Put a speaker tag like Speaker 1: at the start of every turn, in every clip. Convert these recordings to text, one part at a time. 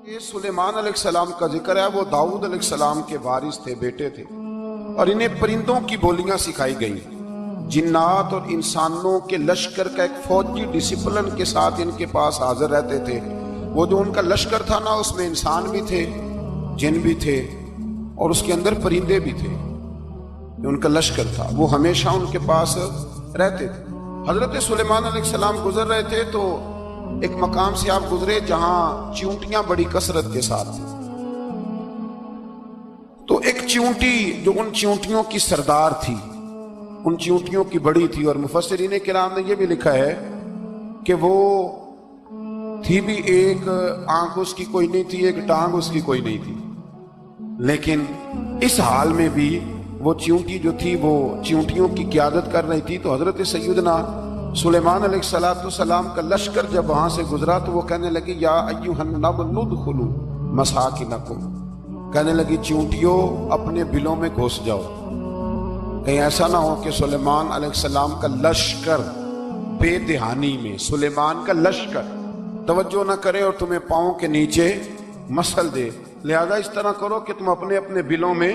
Speaker 1: سلیمان علیہ السلام کا ذکر ہے، وہ داؤد علیہ السلام کے وارث تھے، بیٹے تھے، اور انہیں پرندوں کی بولیاں سکھائی گئیں۔ جنات اور انسانوں کے لشکر کا ایک فوجی ڈسپلن کے ساتھ ان کے پاس حاضر رہتے تھے۔ وہ جو ان کا لشکر تھا نا، اس میں انسان بھی تھے، جن بھی تھے، اور اس کے اندر پرندے بھی تھے۔ ان کا لشکر تھا، وہ ہمیشہ ان کے پاس رہتے تھے۔ حضرت سلیمان علیہ السلام گزر رہے تھے تو ایک مقام سے آپ گزرے جہاں چیونٹیاں بڑی کثرت کے ساتھ تھیں۔ تو ایک چیونٹی جو ان چیونٹیوں کی سردار تھی، ان چیونٹیوں کی بڑی تھی، اور مفسرین کرام نے یہ بھی لکھا ہے کہ وہ تھی بھی ایک آنکھ اس کی کوئی نہیں تھی، ایک ٹانگ اس کی کوئی نہیں تھی، لیکن اس حال میں بھی وہ چیونٹی جو تھی وہ چیونٹیوں کی قیادت کر رہی تھی۔ تو حضرت سیدنا سلیمان علیہ السلام کا لشکر جب وہاں سے گزرا تو وہ کہنے لگی یا ایھا النمل ادخلوا مساکنکم، کہنے لگی چیونٹیوں اپنے بلوں میں گھس جاؤ، کہیں ایسا نہ ہو کہ سلیمان علیہ السلام کا لشکر بے دہانی میں سلیمان کا لشکر توجہ نہ کرے اور تمہیں پاؤں کے نیچے مسل دے، لہذا اس طرح کرو کہ تم اپنے اپنے بلوں میں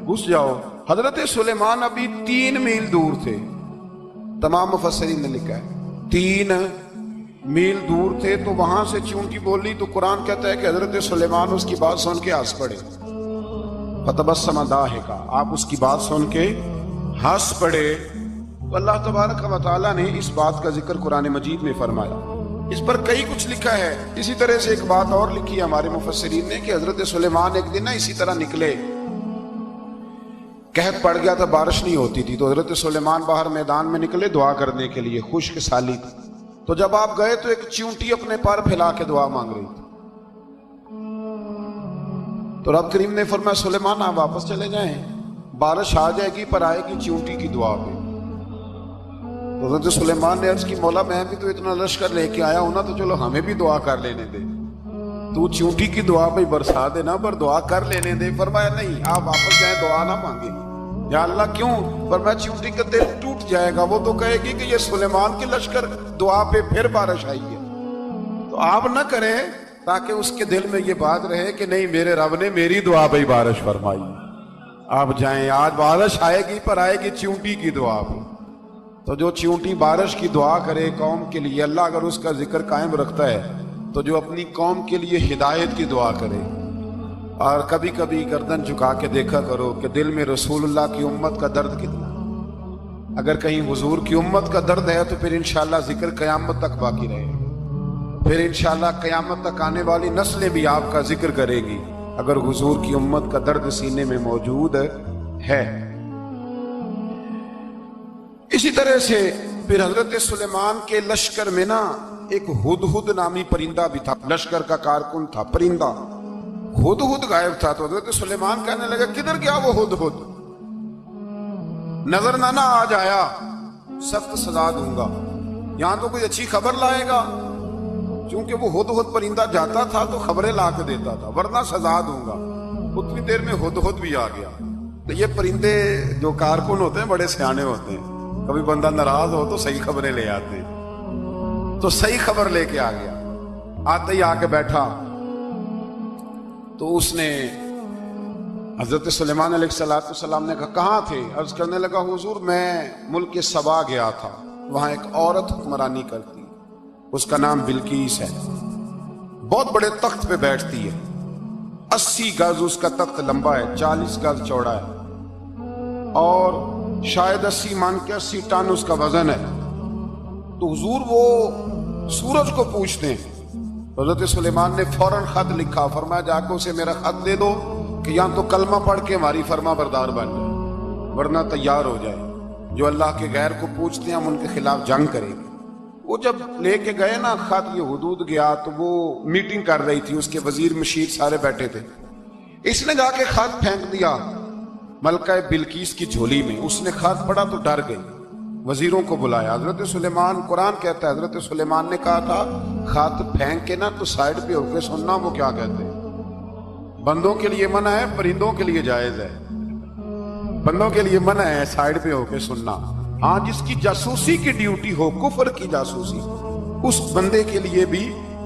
Speaker 1: گھس جاؤ۔ حضرت سلیمان ابھی 3 میل دور تھے، تمام مفسرین نے لکھا ہے 3 میل دور تھے، تو وہاں سے چیونٹی بولی تو قرآن کہتا ہے کہ حضرت سلیمان اس کی بات سن کے ہنس پڑے، فتبسم ضاحکا، آپ اس کی بات سن کے ہنس پڑے۔ تو اللہ تبارک و تعالیٰ نے اس بات کا ذکر قرآن مجید میں فرمایا، اس پر کئی کچھ لکھا ہے۔ اسی طرح سے ایک بات اور لکھی ہے ہمارے مفسرین نے کہ حضرت سلیمان ایک دن اسی طرح نکلے، قحط پڑ گیا تھا، بارش نہیں ہوتی تھی، تو حضرت سلیمان باہر میدان میں نکلے دعا کرنے کے لیے، خشک سالی تھی۔ تو جب آپ گئے تو ایک چیونٹی اپنے پار پھیلا کے دعا مانگ رہی تھی، تو رب کریم نے فرمایا سلیمان آپ واپس چلے جائیں، بارش آ جائے گی پر آئے گی چیونٹی کی دعا پہ۔ تو حضرت سلیمان نے عرض کی مولا میں بھی تو اتنا لشکر لے کے آیا ہوں نا، تو چلو ہمیں بھی دعا کر لینے دے، تو چیونٹی کی دعا پہ برسا دینا پر دعا کر لینے دے۔ فرمایا نہیں، آپ واپس جائیں، دعا نہ مانگے گی۔ یا اللہ کیوں؟ فرمایا چیونٹی کا دل ٹوٹ جائے گا، وہ تو کہے گی کہ یہ سلیمان کے لشکر دعا پہ پھر بارش آئی ہے۔ تو آپ نہ کریں تاکہ اس کے دل میں یہ بات رہے کہ نہیں میرے رب نے میری دعا پہ بارش فرمائی۔ آپ جائیں، آج بارش آئے گی پر آئے گی چیونٹی کی دعا پہ۔ تو جو چیونٹی بارش کی دعا کرے قوم کے لیے، اللہ اگر اس کا ذکر قائم رکھتا ہے تو جو اپنی قوم کے لیے ہدایت کی دعا کرے، اور کبھی کبھی گردن جھکا کے دیکھا کرو کہ دل میں رسول اللہ کی امت کا درد کتنا، اگر کہیں حضور کی امت کا درد ہے تو پھر انشاءاللہ ذکر قیامت تک باقی رہے، پھر انشاءاللہ قیامت تک آنے والی نسلیں بھی آپ کا ذکر کرے گی اگر حضور کی امت کا درد سینے میں موجود ہے۔ اسی طرح سے پھر حضرت سلیمان کے لشکر میں نا ایک ہدہد نامی پرندہ بھی تھا، لشکر کا کارکن تھا پرندہ، ہدہد غائب تھا۔ تو حضرت سلیمان کہنے لگا کدھر گیا وہ ہدہد؟ نظر نہ آ جایا سخت سزا دوں گا، یہاں تو کوئی اچھی خبر لائے گا، چونکہ وہ ہدہد پرندہ جاتا تھا تو خبریں لا کے دیتا تھا، ورنہ سزا دوں گا۔ اتنی دیر میں ہدہد بھی آ گیا۔ تو یہ پرندے جو کارکن ہوتے ہیں بڑے سیانے ہوتے ہیں، کبھی بندہ ناراض ہو تو صحیح خبریں لے آتے ہیں، تو صحیح خبر لے کے آ گیا۔ آتے ہی آ کے بیٹھا تو اس نے حضرت سلیمان علیہ السلام نے کہا کہاں تھے؟ عرض کرنے لگا حضور میں ملک سبا گیا تھا، وہاں ایک عورت حکمرانی کرتی، اس کا نام بلقیس ہے، بہت بڑے تخت پہ بیٹھتی ہے، 80 گز اس کا تخت لمبا ہے، 40 گز چوڑا ہے، اور شاید 80 من کے 80 ٹن اس کا وزن ہے۔ تو حضور وہ سورج کو پوچھتے ہیں۔ حضرت سلیمان نے فوراً خط لکھا، فرمایا جا کے اسے میرا خط دے دو کہ یہاں تو کلمہ پڑھ کے ہماری فرما بردار بن جائے، ورنہ تیار ہو جائے، جو اللہ کے غیر کو پوچھتے ہیں ہم ان کے خلاف جنگ کریں گے۔ وہ جب لے کے گئے نا خط، یہ حدود گیا تو وہ میٹنگ کر رہی تھی، اس کے وزیر مشیر سارے بیٹھے تھے، اس نے جا کے خط پھینک دیا ملکہ بلقیس کی جھولی میں۔ اس نے خط پڑھا تو ڈر گئی، وزیروں کو بلایا۔ حضرت سلیمان، قرآن کہتا ہے حضرت سلیمان نے کہا تھا خط پھینک کے نا تو سائڈ پہ ہو کے سننا وہ کیا کہتے ہیں۔ بندوں کے لیے منع ہے، پرندوں کے لیے جائز ہے۔ بندوں کے لیے منع ہے سائڈ پہ ہو کے سننا، ہاں جس کی جاسوسی کی ڈیوٹی ہو، کفر کی جاسوسی، اس بندے کے لیے بھی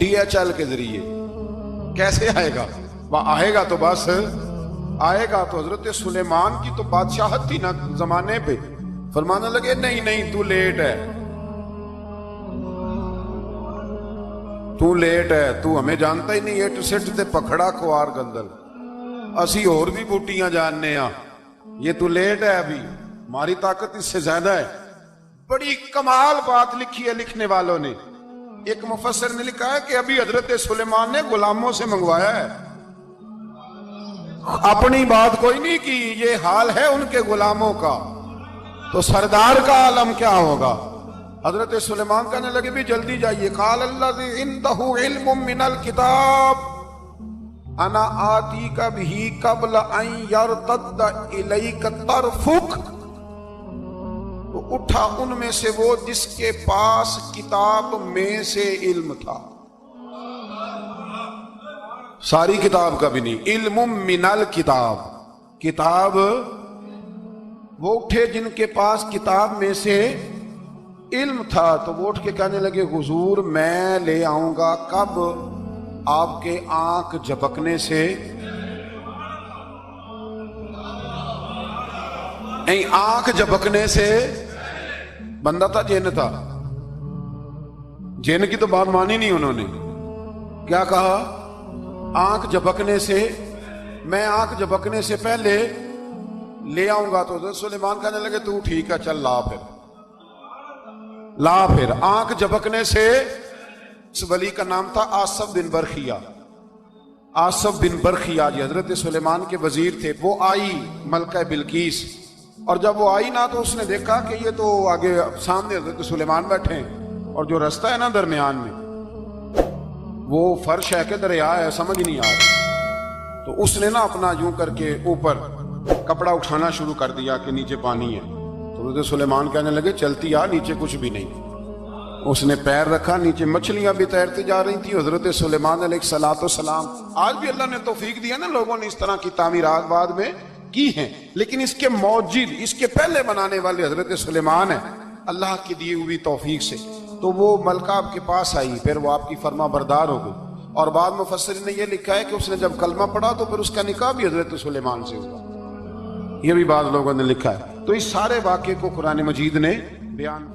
Speaker 1: DHL کے ذریعے کیسے آئے گا؟ وہ آئے گا تو بس آئے گا تو حضرت سلیمان کی تو بادشاہت تھی نا زمانے پہ، فرمانے لگے نہیں نہیں تو لیٹ ہے، تو لیٹ ہے، تو ہمیں جانتا ہی نہیں، ایٹ سٹ تے پکھڑا کوار گندل، اسی اور بھی بوٹیاں جاننے ہاں، یہ تو لیٹ ہے، ابھی ہماری طاقت اس سے زیادہ ہے۔ بڑی کمال بات لکھی ہے لکھنے والوں نے، ایک مفسر نے لکھا ہے کہ ابھی حضرت سلیمان نے غلاموں سے منگوایا ہے، اپنی بات کوئی نہیں کی، یہ حال ہے ان کے غلاموں کا، تو سردار کا عالم کیا ہوگا؟ حضرت سلیمان کہنے لگے بھی جلدی جائیے، قال الذی عنده علم من الکتاب انا آتیک بہ قبل ان یرتد الیک طرفک، تو اٹھا ان میں سے وہ جس کے پاس کتاب میں سے علم تھا، ساری کتاب کا بھی نہیں، علم من الکتاب، کتاب، وہ اٹھے جن کے پاس کتاب میں سے علم تھا، تو وہ اٹھ کے کہنے لگے حضور میں لے آؤں گا، کب؟ آپ کے آنکھ جھپکنے سے، آنکھ جھپکنے سے، بندہ تھا جن تھا، جن کی تو بات مانی نہیں انہوں نے، کیا کہا؟ آنکھ جھپکنے سے، میں آنکھ جھپکنے سے پہلے لے آؤں گا، تو حضرت سلیمان کہنے لگے تو ٹھیک ہے چل لا پھر، لا پھر۔ آنکھ جھپکنے سے، اس ولی کا نام تھا آصف بن برخیہ، آصف بن برخیہ جی حضرت سلیمان کے وزیر تھے، وہ آئی ملکہ بلقیس، اور جب وہ آئی نا تو اس نے دیکھا کہ یہ تو آگے سامنے حضرت سلیمان بیٹھے ہیں، اور جو رستہ ہے نا درمیان میں وہ فرش ہے کہ دریا ہے سمجھ نہیں آ رہا، تو اس نے نا اپنا یوں کر کے اوپر کپڑا اٹھانا شروع کر دیا کہ نیچے پانی ہے، تو حضرت سلیمان کہنے لگے چلتی آ، نیچے کچھ بھی نہیں، اس نے پیر رکھا، نیچے مچھلیاں بھی تیرتی جا رہی تھی۔ حضرت سلیمان علیہ الصلوۃ والسلام، آج بھی اللہ نے توفیق دیا نا، لوگوں نے اس طرح کی تعمیرات بعد میں کی ہیں، لیکن اس کے موجد، اس کے پہلے بنانے والے حضرت سلیمان ہیں اللہ کی دی ہوئی توفیق سے، تو وہ ملکہ آپ کے پاس آئی، پھر وہ آپ کی فرما بردار ہو گئی، اور بعد مفسرین نے یہ لکھا ہے کہ اس نے جب کلمہ پڑھا تو پھر اس کا نکاح بھی حضرت سلیمان سے ہوا، یہ بھی بعض لوگوں نے لکھا ہے۔ تو اس سارے واقعے کو قرآن مجید نے بیان